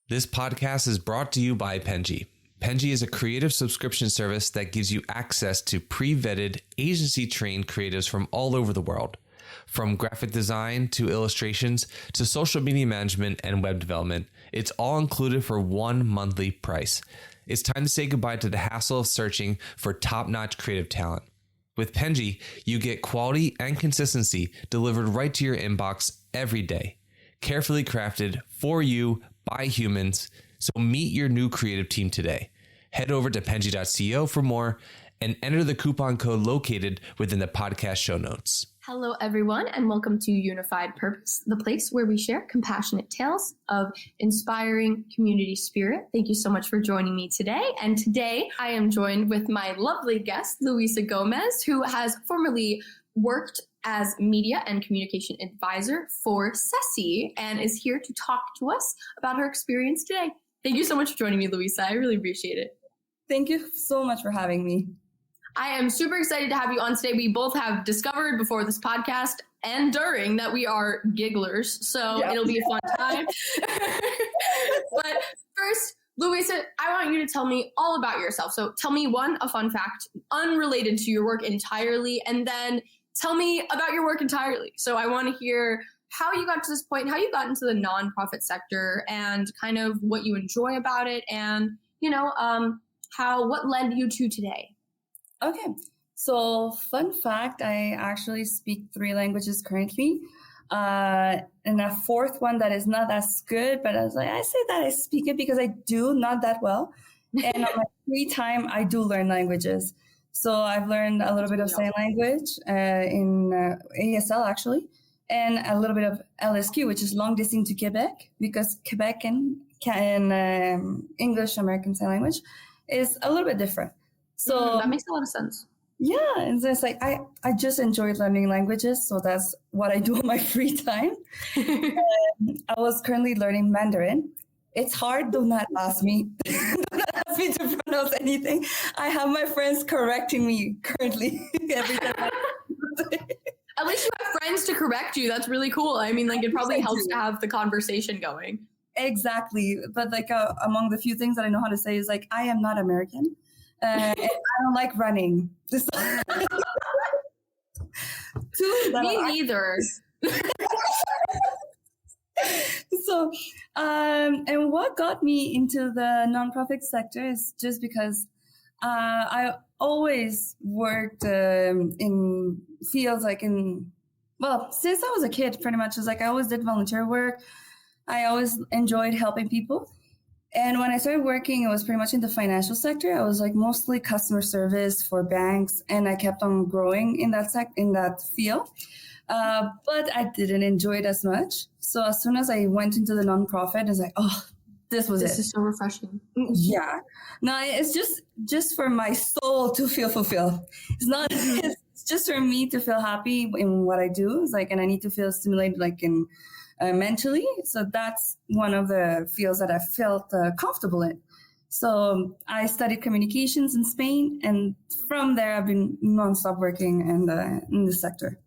This podcast is brought to you by Penji. Penji is a creative subscription service that gives you access to pre-vetted, agency-trained creatives from all over the world. From graphic design to illustrations to social media management and web development, it's all included for one monthly price. It's time to say goodbye to the hassle of searching for top-notch creative talent. With Penji, you get quality and consistency delivered right to your inbox every day. Carefully crafted for you by humans. So meet your new creative team today. Head over to penji.co for more and enter the coupon code located within the podcast show notes. Hello, everyone, and welcome to Unified Purpose, the place where we share compassionate tales of inspiring community spirit. Thank you so much for joining me today. And today I am joined with my lovely guest, Luisa Gomez, who has formerly worked as media and communication advisor for CESI and is here to talk to us about her experience today. Thank you so much for joining me, Luisa. I really appreciate it. Thank you so much for having me. I am super excited to have you on today. We both have discovered before this podcast and during that we are gigglers, so It'll be a fun time. But first, Luisa, I want you to tell me all about yourself. So tell me a fun fact unrelated to your work entirely, and then tell me about your work entirely. So I want to hear how you got to this point, how you got into the nonprofit sector, and kind of what you enjoy about it, and what led you to today. Okay, so fun fact, I actually speak 3 languages currently, and a 4th one that is not as good, but I say that I speak it because I do not that well, and on my free time, I do learn languages. So I've learned a little bit of sign language in ASL actually, and a little bit of LSQ, which is long distance to Quebec, because Quebec and English American Sign Language is a little bit different. So that makes a lot of sense. Yeah, and so it's like I just enjoy learning languages, so that's what I do on my free time. I was currently learning Mandarin. It's hard, do not ask me. Don't ask me to pronounce anything. I have my friends correcting me currently every time. At least you have friends to correct you. That's really cool. I mean, it probably helps to have the conversation going. Exactly. But among the few things that I know how to say is I am not American. And I don't like running. Me neither. So, and what got me into the nonprofit sector is just because I always worked in fields since I was a kid, pretty much. It's I always did volunteer work. I always enjoyed helping people. And when I started working, it was pretty much in the financial sector. I was mostly customer service for banks, and I kept on growing in that field. But I didn't enjoy it as much. So as soon as I went into the nonprofit, it's this was it. This is so refreshing. Yeah. No, it's just for my soul to feel fulfilled. It's not. It's just for me to feel happy in what I do. It's and I need to feel stimulated, mentally. So that's one of the fields that I felt comfortable in. So I studied communications in Spain, and from there I've been nonstop working in the sector.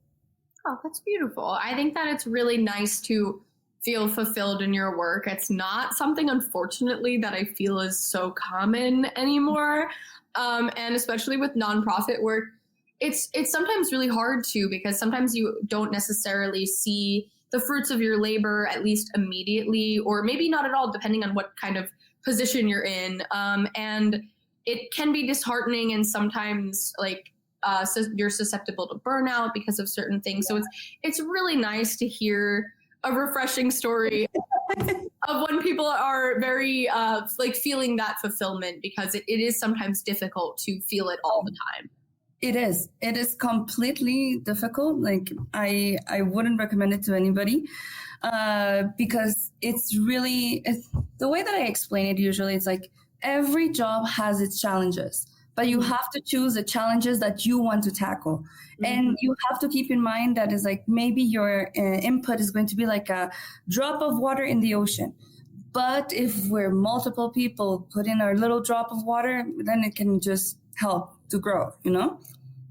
Oh, that's beautiful. I think that it's really nice to feel fulfilled in your work. It's not something, unfortunately, that I feel is so common anymore. And especially with nonprofit work, it's sometimes really hard to, because sometimes you don't necessarily see the fruits of your labor, at least immediately, or maybe not at all, depending on what kind of position you're in. And it can be disheartening, and sometimes you're susceptible to burnout because of certain things. So it's really nice to hear a refreshing story of when people are very feeling that fulfillment, because it is sometimes difficult to feel it all the time. It is completely difficult. I wouldn't recommend it to anybody because it's the way that I explain it usually. It's every job has its challenges, but you have to choose the challenges that you want to tackle. Mm-hmm. And you have to keep in mind that is maybe your input is going to be a drop of water in the ocean. But if we're multiple people put in our little drop of water, then it can just help to grow,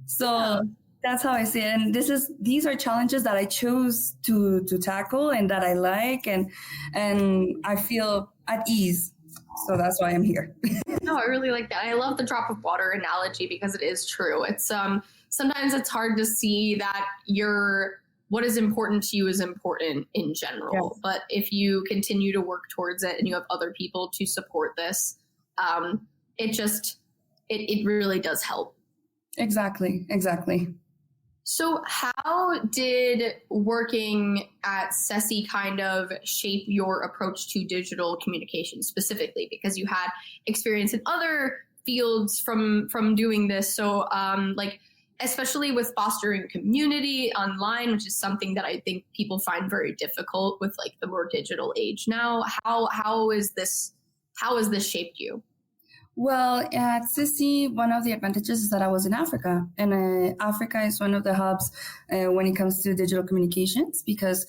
So That's how I see it. And these are challenges that I chose to tackle and that I like, and I feel at ease. So that's why I'm here. No, I really like that. I love the drop of water analogy because it is true. It's sometimes it's hard to see that what is important to you is important in general. Yes. But if you continue to work towards it and you have other people to support this, it really does help. Exactly. So how did working at CESI kind of shape your approach to digital communication specifically? Because you had experience in other fields from doing this. So especially with fostering community online, which is something that I think people find very difficult with like the more digital age now. How has this shaped you? Well, at CESI, one of the advantages is that I was in Africa, and Africa is one of the hubs when it comes to digital communications, because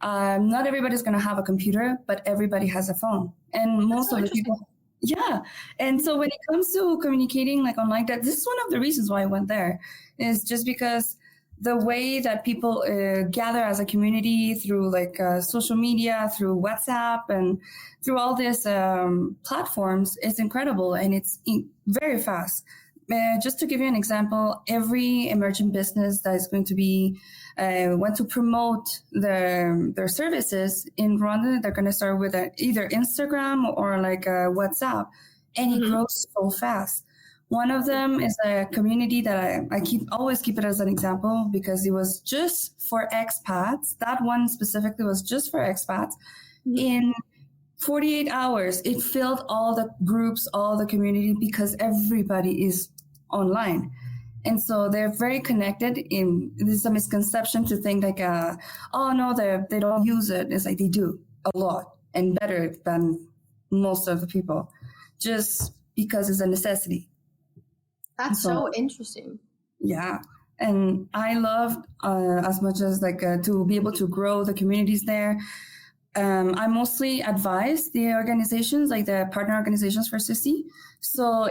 not everybody's going to have a computer, but everybody has a phone, and most of the people. Yeah. And so when it comes to communicating like online, this is one of the reasons why I went there, is just because the way that people gather as a community through like social media, through WhatsApp, and through all these platforms is incredible, and it's very fast. Just to give you an example, every emerging business that is going to be want to promote their services in Rwanda, they're going to start with either Instagram or like WhatsApp, and it grows so fast. One of them is a community that I always keep it as an example, because it was just for expats. That one specifically was just for expats. In 48 hours, it filled all the groups, all the community, because everybody is online. And so they're very connected. There's a misconception to think like, oh no, they don't use it. It's like they do a lot and better than most of the people, just because it's a necessity. That's so interesting. Yeah. And I loved as much as like to be able to grow the communities there. I mostly advise the organizations, like the partner organizations for CESI. So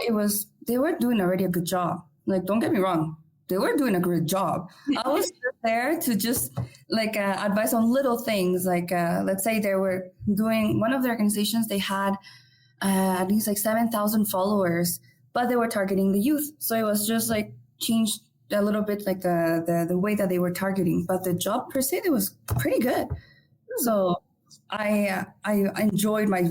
they were doing already a good job. Like, don't get me wrong, they were doing a great job. I was just there to just like advise on little things. Like, let's say they were doing, one of the organizations, they had at least like 7,000 followers, but they were targeting the youth. So it was just like changed a little bit, like the way that they were targeting, but the job per se, it was pretty good. So I enjoyed my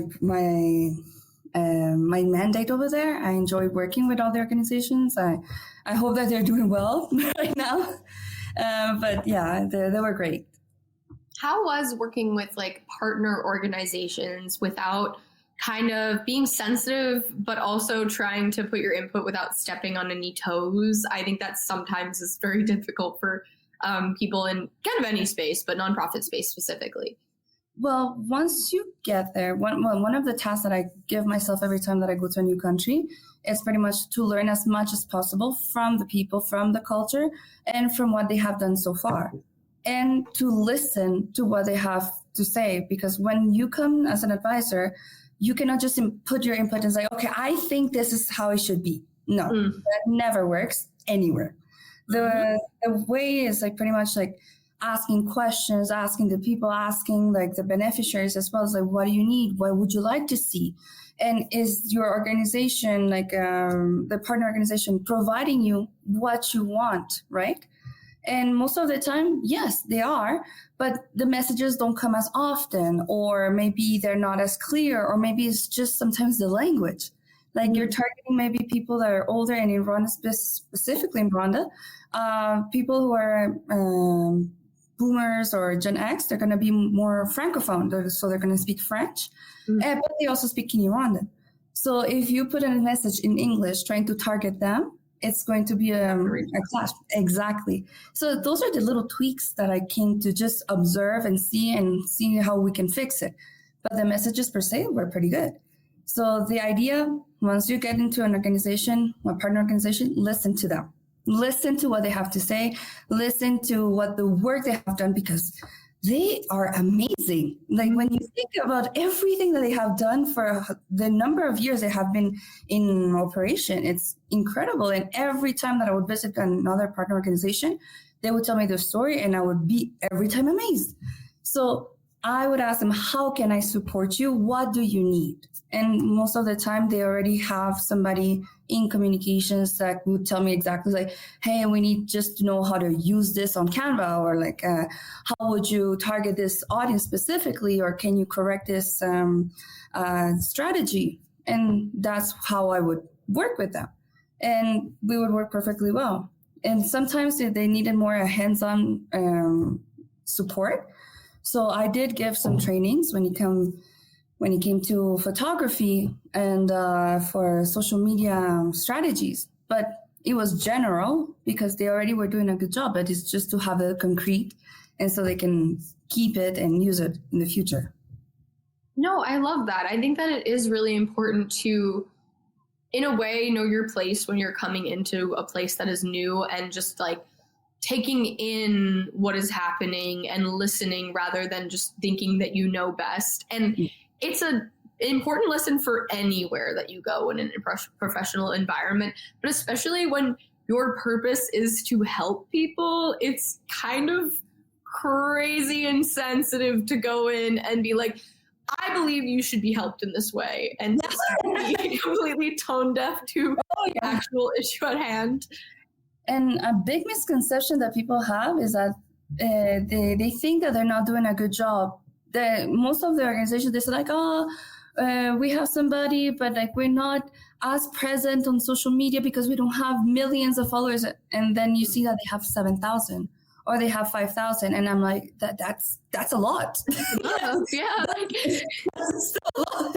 mandate over there. I enjoyed working with all the organizations. I hope that they're doing well right now. But yeah, they were great. How was working with like partner organizations without kind of being sensitive, but also trying to put your input without stepping on any toes? I think that sometimes is very difficult for people in kind of any space, but nonprofit space specifically. Well, once you get there, one of the tasks that I give myself every time that I go to a new country is pretty much to learn as much as possible from the people, from the culture, and from what they have done so far, and to listen to what they have to say. Because when you come as an advisor, you cannot just put your input and say, okay, I think this is how it should be. No, that never works anywhere. The way is like pretty much like asking questions, asking the people, asking like the beneficiaries as well as like, what do you need? What would you like to see? And is your organization, like the partner organization, providing you what you want, right? And most of the time, yes, they are, but the messages don't come as often, or maybe they're not as clear, or maybe it's just sometimes the language. Like you're targeting maybe people that are older, and in Rwanda, specifically in Rwanda, people who are boomers or Gen X, they're going to be more francophone, so they're going to speak French, but they also speak Kinyarwanda. So if you put in a message in English trying to target them, it's going to be a clash. Exactly. So those are the little tweaks that I came to just observe and see how we can fix it. But the messages per se were pretty good. So the idea, once you get into an organization, a partner organization, listen to them. Listen to what they have to say. Listen to what the work they have done, because they are amazing. Like when you think about everything that they have done for the number of years they have been in operation, it's incredible. And every time that I would visit another partner organization, they would tell me their story and I would be every time amazed. So I would ask them, how can I support you? What do you need? And most of the time they already have somebody in communications that would tell me exactly like, hey, we need just to know how to use this on Canva, or like, how would you target this audience specifically, or can you correct this strategy? And that's how I would work with them. And we would work perfectly well. And sometimes they needed more a hands-on support. So I did give some trainings when it came to photography and for social media strategies. But it was general because they already were doing a good job, but it's just to have it concrete and so they can keep it and use it in the future. No, I love that. I think that it is really important to, in a way, know your place when you're coming into a place that is new, and just like taking in what is happening and listening rather than just thinking that you know best. And it's an important lesson for anywhere that you go in a professional environment, but especially when your purpose is to help people. It's kind of crazy insensitive to go in and be like, I believe you should be helped in this way, and just be completely tone deaf to the actual issue at hand. And a big misconception that people have is that they think that they're not doing a good job. Most of the organizations, they say like, we have somebody, but like we're not as present on social media because we don't have millions of followers. And then you see that they have 7,000 or they have 5,000. And I'm like, that's a lot. Yeah. That's still a lot.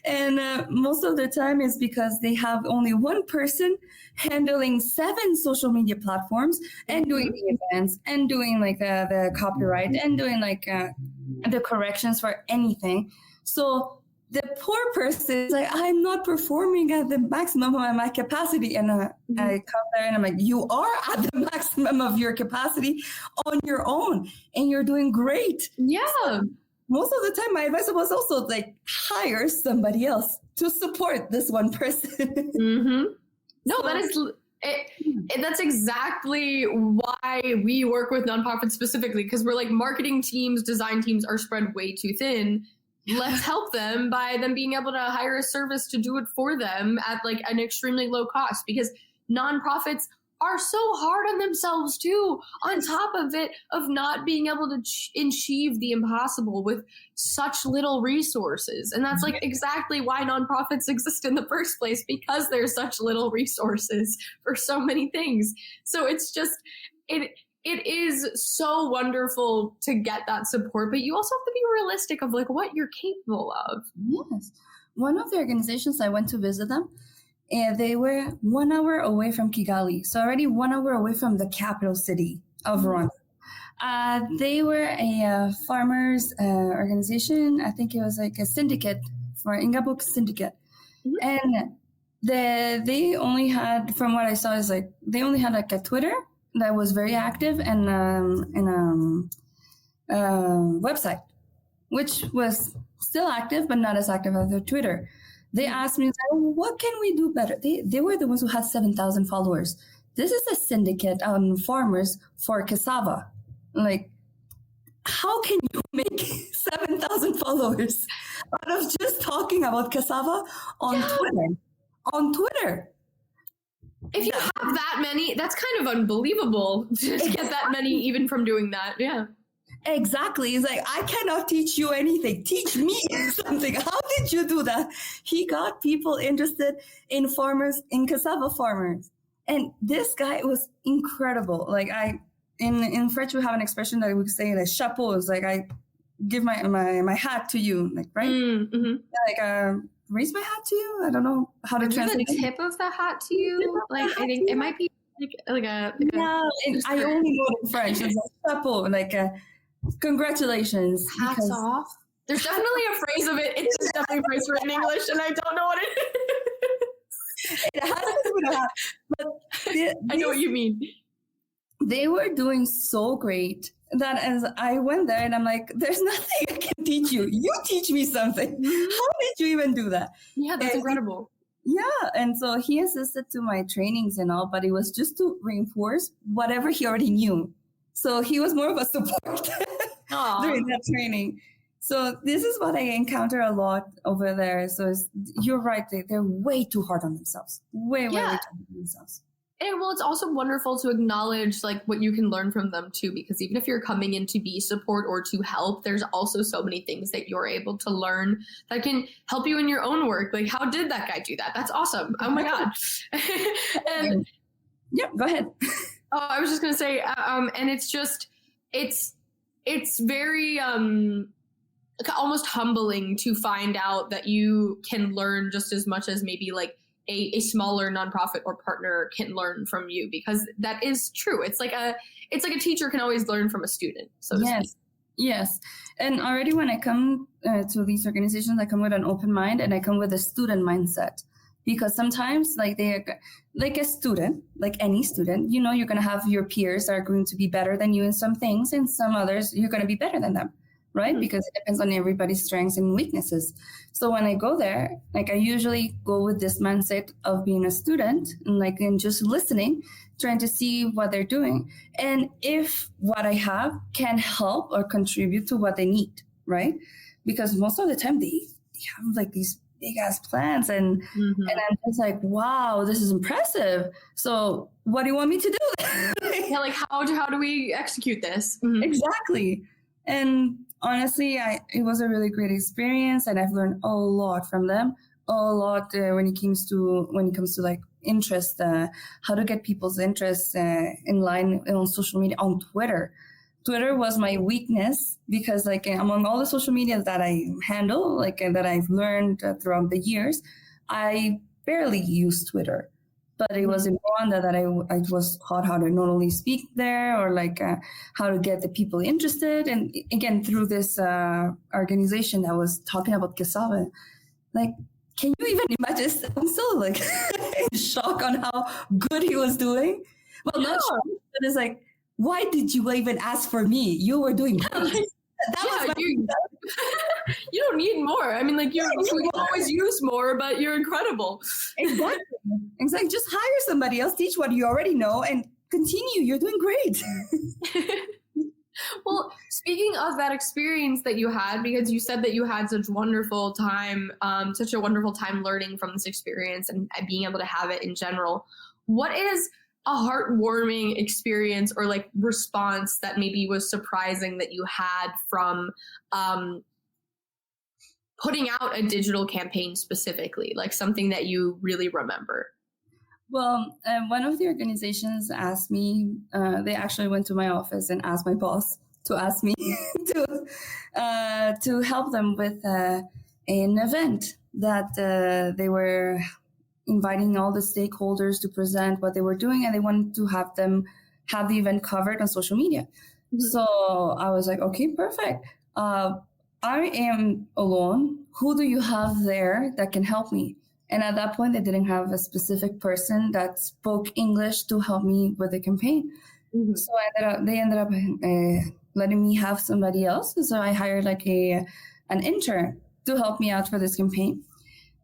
And most of the time it's because they have only one person handling 7 social media platforms and doing the events and doing like the copyright and doing like the corrections for anything. So the poor person is like, I'm not performing at the maximum of my capacity. And I come there and I'm like, you are at the maximum of your capacity on your own and you're doing great. Yeah. So most of the time, my advice was also like, hire somebody else to support this one person. No, so, that is... that's exactly why we work with nonprofits specifically, because we're like, marketing teams, design teams are spread way too thin. Let's help them by them being able to hire a service to do it for them at like an extremely low cost, because nonprofits are so hard on themselves too, on top of it, of not being able to achieve the impossible with such little resources. And that's like exactly why nonprofits exist in the first place, because there's such little resources for so many things. So it's just, it is so wonderful to get that support, but you also have to be realistic of like what you're capable of. Yes. One of the organizations I went to visit them, and they were 1 hour away from Kigali. So already 1 hour away from the capital city of Rwanda. They were a farmers organization. I think it was like a syndicate for Ingabuk syndicate. And they only had, from what I saw, is like they only had like a Twitter that was very active and website, which was still active, but not as active as their Twitter. They asked me, what can we do better? They were the ones who had 7,000 followers. This is a syndicate on farmers for cassava. Like, how can you make 7,000 followers out of just talking about cassava on Twitter? On Twitter. If you have that many, that's kind of unbelievable to get that many even from doing that. Yeah. Exactly. It's like, I cannot teach you anything. Teach me something. How did you do that? He got people interested in farmers, in cassava farmers. And this guy was incredible. Like in French, we have an expression that we would say like chapeau. It's like, I give my hat to you. Like, right? Like, raise my hat to you. I don't know how to translate. The tip of the hat to you. Like, I think it might be like a I only know it in French. It's like chapeau, like congratulations. Hats off. There's definitely a phrase of it. It's definitely a phrase for it in English, and I don't know what it is. It has to do with that. But I know what you mean. They were doing so great that as I went there and I'm like, there's nothing I can teach you. You teach me something. How did you even do that? Yeah, that's incredible. Yeah. And so he assisted to my trainings and all, but it was just to reinforce whatever he already knew. So he was more of a support during that training. So this is what I encounter a lot over there. So you're right. They're way too hard on themselves. Way too hard on themselves. And well, it's also wonderful to acknowledge like what you can learn from them too, because even if you're coming in to be support or to help, there's also so many things that you're able to learn that can help you in your own work. Like, how did that guy do that? That's awesome. Oh my God. And yeah, go ahead. Oh, I was just going to say, and it's just, it's very, almost humbling to find out that you can learn just as much as maybe like a smaller nonprofit or partner can learn from you, because that is true. It's like a teacher can always learn from a student. So yes. And already when I come to these organizations, I come with an open mind and I come with a student mindset, because sometimes like like a student, like any student, you're going to have your peers that are going to be better than you in some things, and some others you're going to be better than them. Right? Mm-hmm. Because it depends on everybody's strengths and weaknesses. So when I go there, like I usually go with this mindset of being a student and just listening, trying to see what they're doing. And if what I have can help or contribute to what they need, right? Because most of the time they have like these big ass plans and I'm just like, wow, this is impressive. So what do you want me to do? Yeah, like how do we execute this? Mm-hmm. Exactly. And honestly, it was a really great experience, and I've learned a lot from them. A lot when it comes to like interest, how to get people's interests in line on social media, on Twitter. Twitter was my weakness because, like, among all the social media that I handle, like that I've learned throughout the years, I barely use Twitter. But it was in Rwanda that I was taught how to not only speak there or like how to get the people interested. And again, through this organization that was talking about cassava, like, can you even imagine? I'm still like in shock on how good he was doing. Well, not shocked, but it's like, why did you even ask for me? You were doing great. You don't need more. I mean, like we can always use more, but you're incredible. Exactly. Just hire somebody else, teach what you already know, and continue. You're doing great. Well, speaking of that experience that you had, because you said that you had such a wonderful time learning from this experience and being able to have it in general, what is a heartwarming experience or like response that maybe was surprising that you had from putting out a digital campaign specifically, like something that you really remember? Well, one of the organizations asked me, they actually went to my office and asked my boss to ask me to help them with an event that they were inviting all the stakeholders to present what they were doing, and they wanted to have them have the event covered on social media. Mm-hmm. So I was like, okay, perfect. I am alone. Who do you have there that can help me? And at that point, they didn't have a specific person that spoke English to help me with the campaign. Mm-hmm. So they ended up letting me have somebody else. So I hired like an intern to help me out for this campaign.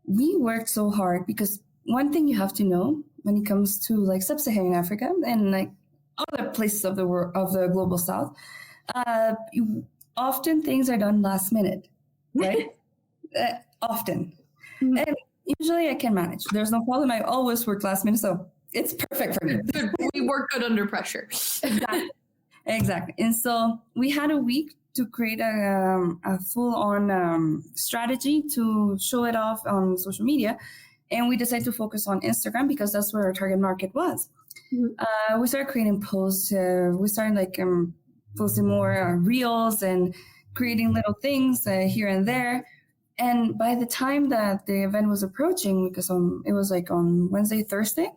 We worked so hard because one thing you have to know when it comes to like sub-Saharan Africa and like other places of the world, of the global south, often things are done last minute, right? Often. Mm-hmm. And usually I can manage. There's no problem. I always work last minute, so it's perfect for me. We work good under pressure. Exactly. And so we had a week to create a full-on strategy to show it off on social media. And we decided to focus on Instagram because that's where our target market was. Mm-hmm. We started creating posts. We started posting more reels and creating little things here and there. And by the time that the event was approaching, because it was like on Wednesday, Thursday,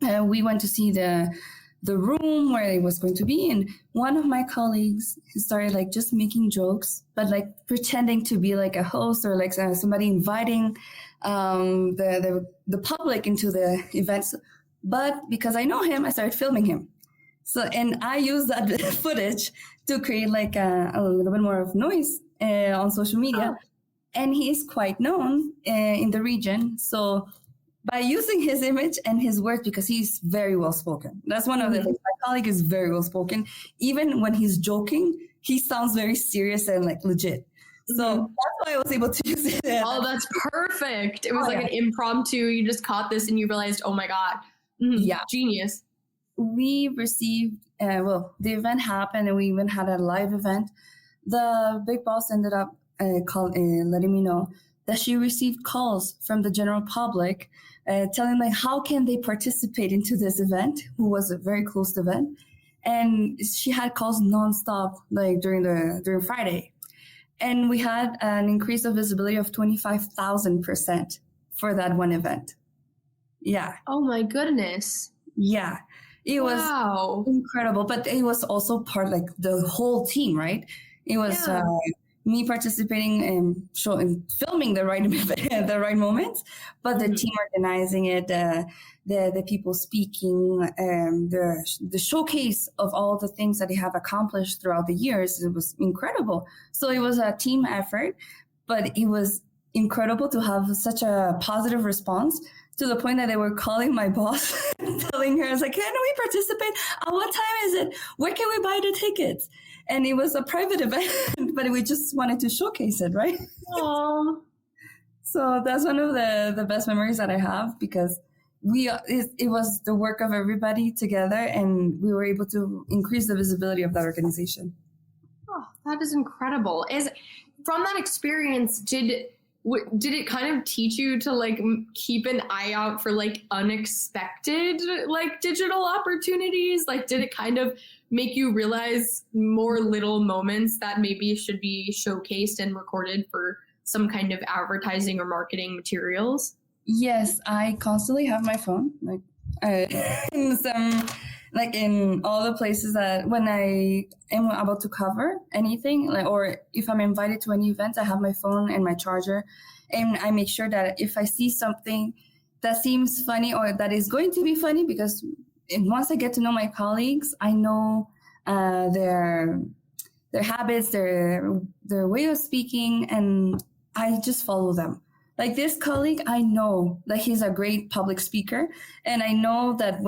we went to see the room where it was going to be. And one of my colleagues started like just making jokes, but like pretending to be like a host or like somebody inviting the public into the events. But because I know him, I started filming him. So, and I used that footage to create like a little bit more of noise on social media. Oh. And he is quite known in the region. So by using his image and his work, because he's very well spoken. That's one of the things. My colleague is very well spoken. Even when he's joking, he sounds very serious and like legit. So that's why I was able to use it. Oh, that's perfect. It was like an impromptu. You just caught this and you realized, oh my God. Yeah. Genius. We received, the event happened and we even had a live event. The big boss ended up letting me know that she received calls from the general public telling like how can they participate into this event, who was a very closed event. And she had calls nonstop like during Friday. And we had an increase of visibility of 25,000% for that one event. Yeah. Oh my goodness. Yeah. It was incredible, but it was also part like the whole team, right? It was me participating and filming the right moments, but the team organizing it, the people speaking, the showcase of all the things that they have accomplished throughout the years. It was incredible. So it was a team effort, but it was incredible to have such a positive response to the point that they were calling my boss, telling her, I was like, can we participate? At what time is it? Where can we buy the tickets? And it was a private event, but we just wanted to showcase it, right? Aww. So that's one of the best memories that I have, because it was the work of everybody together, and we were able to increase the visibility of that organization. Oh, that is incredible. From that experience, did it kind of teach you to like keep an eye out for like unexpected like digital opportunities? Like, did it kind of make you realize more little moments that maybe should be showcased and recorded for some kind of advertising or marketing materials? Yes, I constantly have my phone in all the places that when I am about to cover anything, like, or if I'm invited to any event, I have my phone and my charger, and I make sure that if I see something that seems funny or that is going to be funny, because once I get to know my colleagues, I know their habits, their way of speaking, and I just follow them. Like this colleague, I know that he's a great public speaker, and I know that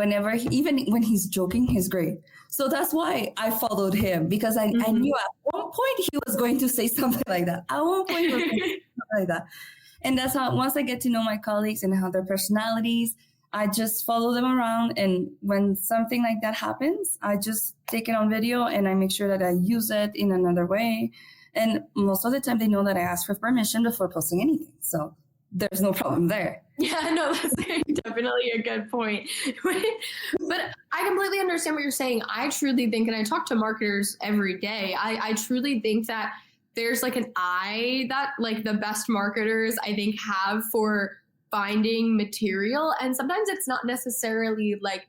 even when he's joking, he's great. So that's why I followed him, because I knew at one point he was going to say something like that. At one point he was going to say something like that. And that's how, once I get to know my colleagues and how their personalities, I just follow them around. And when something like that happens, I just take it on video and I make sure that I use it in another way. And most of the time they know that I ask for permission before posting anything. So there's no problem there. Yeah, no, that's definitely a good point. But I completely understand what you're saying. I truly think, and I talk to marketers every day, I truly think that there's like an eye that like the best marketers I think have for finding material. And sometimes it's not necessarily like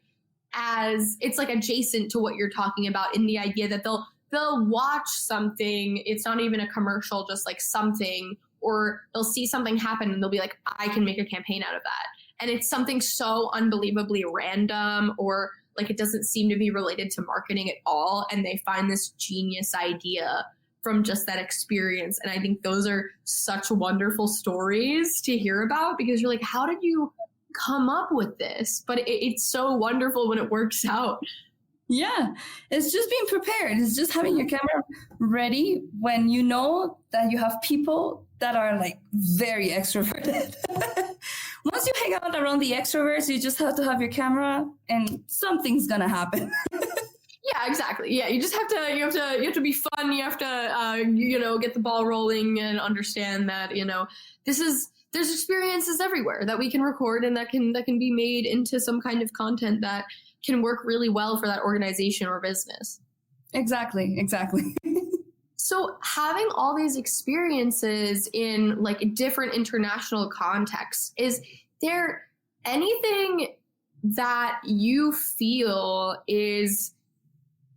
it's like adjacent to what you're talking about, in the idea that they'll watch something. It's not even a commercial, just like something, or they'll see something happen and they'll be like, I can make a campaign out of that. And it's something so unbelievably random, or like it doesn't seem to be related to marketing at all. And they find this genius idea from just that experience. And I think those are such wonderful stories to hear about, because you're like, how did you come up with this? But it's so wonderful when it works out. Yeah, it's just being prepared. It's just having your camera ready when you know that you have people that are like very extroverted. Once you hang out around the extroverts, you just have to have your camera and something's going to happen. Yeah, exactly. Yeah, you just have to be fun. You have to, get the ball rolling and understand that, there's experiences everywhere that we can record and that can be made into some kind of content that can work really well for that organization or business. Exactly. So having all these experiences in like different international contexts, is there anything that you feel is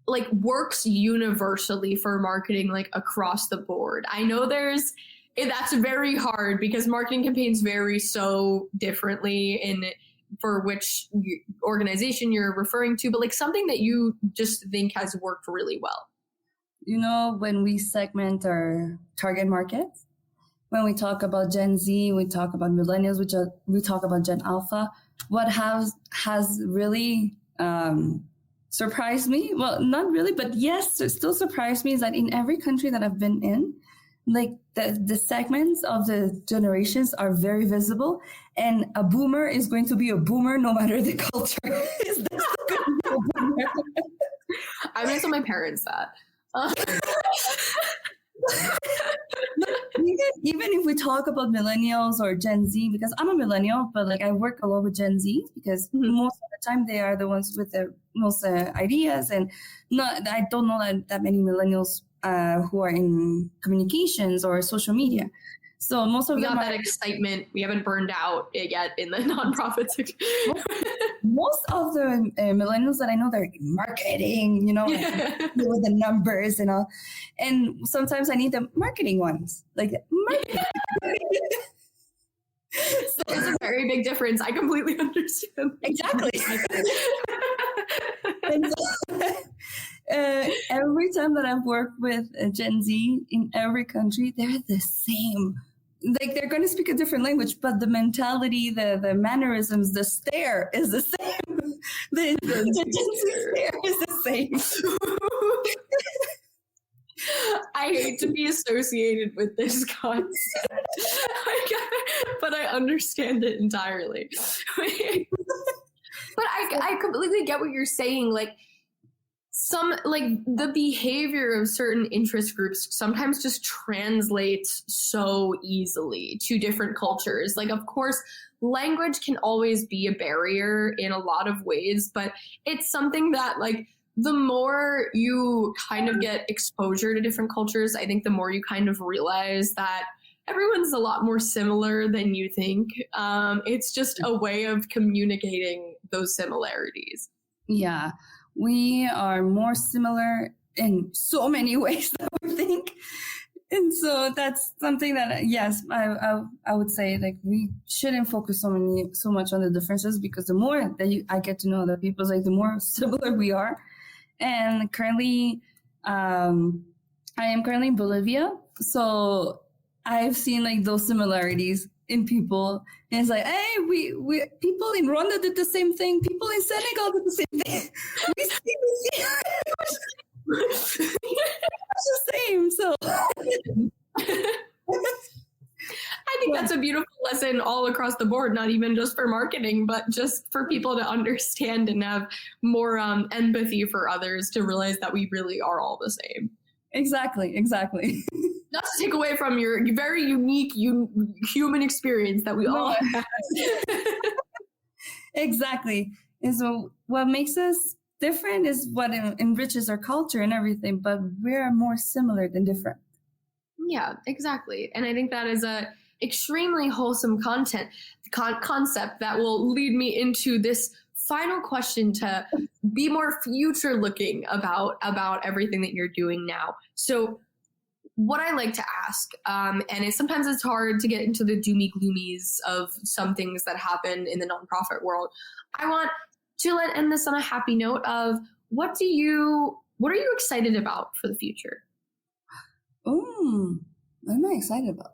like works universally for marketing, like across the board? I know that's very hard because marketing campaigns vary so differently for which organization you're referring to, but like something that you just think has worked really well. when we segment our target markets, when we talk about Gen Z, we talk about millennials, we talk about Gen Alpha. What has really surprised me, well, not really, but yes, it still surprised me, is that in every country that I've been in, like the segments of the generations are very visible, and a boomer is going to be a boomer no matter the culture. Is this going to be a boomer? I'm going to tell my parents that. Even if we talk about millennials or Gen Z, because I'm a millennial, but like I work a lot with Gen Z because most of the time they are the ones with the most ideas, and I don't know that many millennials who are in communications or social media. So most of we them got that excitement. We haven't burned out yet in the nonprofit sector. Most of the millennials that I know, they're in marketing, with the numbers and all. And sometimes I need the marketing ones, like marketing. So it's a very big difference. I completely understand. Exactly. And so, every time that I've worked with Gen Z in every country, they're the same. Like they're going to speak a different language, but the mentality, the mannerisms, the stare is the same. The Gen Z stare is the same. I hate to be associated with this concept, but I understand it entirely. But I completely get what you're saying. Like the behavior of certain interest groups sometimes just translates so easily to different cultures. Like, of course, language can always be a barrier in a lot of ways, but it's something that like the more you kind of get exposure to different cultures, I think the more you kind of realize that everyone's a lot more similar than you think. It's just a way of communicating those similarities. Yeah, we are more similar in so many ways than we think. And so that's something that, yes, I would say like we shouldn't focus so much on the differences, because the more that I get to know other people, like the more similar we are. And currently, I am currently in Bolivia, so I've seen like those similarities in people. And it's like, hey, we people in Rwanda did the same thing. People in Senegal did the same thing. We see it's the same. So I think that's a beautiful lesson all across the board, not even just for marketing, but just for people to understand and have more empathy for others, to realize that we really are all the same. Exactly. Not to take away from your very unique human experience that we all have. Exactly. And so what makes us different is what enriches our culture and everything, but we're more similar than different. Yeah, exactly. And I think that is a extremely wholesome concept that will lead me into this final question to be more future looking about everything that you're doing now. So what I like to ask, and sometimes it's hard to get into the doomy gloomies of some things that happen in the nonprofit world. I want to end this on a happy note of what are you excited about for the future? What am I excited about?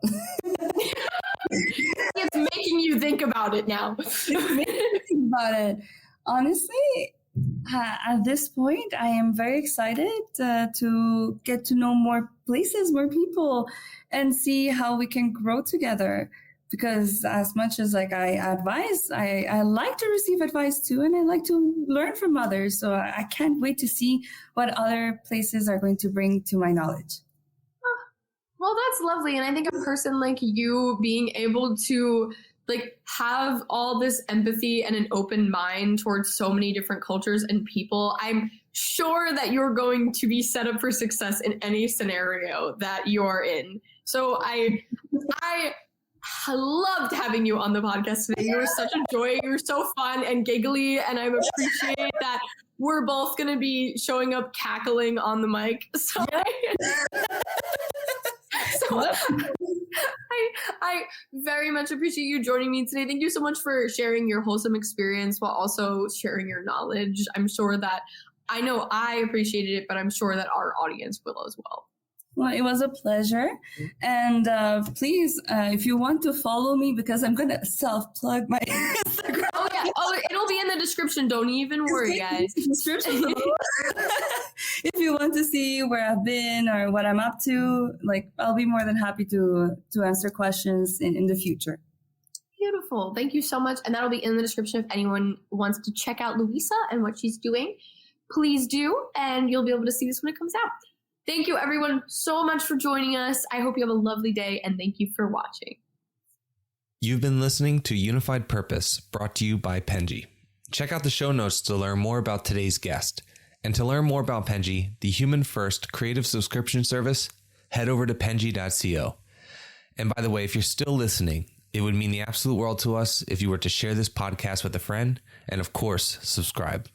It's making you think about it now. It's making me think about it. Honestly, at this point, I am very excited to get to know more places, more people, and see how we can grow together. Because as much as like I advise, I like to receive advice too, and I like to learn from others. So I can't wait to see what other places are going to bring to my knowledge. Well, that's lovely. And I think a person like you being able to like have all this empathy and an open mind towards so many different cultures and people, I'm sure that you're going to be set up for success in any scenario that you're in. So I loved having you on the podcast today. You were such a joy. You were so fun and giggly, and I appreciate that we're both going to be showing up cackling on the mic. So I very much appreciate you joining me today. Thank you so much for sharing your wholesome experience while also sharing your knowledge. I'm sure that I know I appreciated it, but I'm sure that our audience will as well. Well, it was a pleasure. And please, if you want to follow me, because I'm going to self-plug my Instagram. Oh, yeah. Oh, it'll be in the description. Don't even worry, guys. Description below. If you want to see where I've been or what I'm up to, like, I'll be more than happy to answer questions in the future. Beautiful. Thank you so much. And that'll be in the description if anyone wants to check out Luisa and what she's doing. Please do. And you'll be able to see this when it comes out. Thank you, everyone, so much for joining us. I hope you have a lovely day, and thank you for watching. You've been listening to Unified Purpose, brought to you by Penji. Check out the show notes to learn more about today's guest. And to learn more about Penji, the human-first creative subscription service, head over to penji.co. And by the way, if you're still listening, it would mean the absolute world to us if you were to share this podcast with a friend and, of course, subscribe.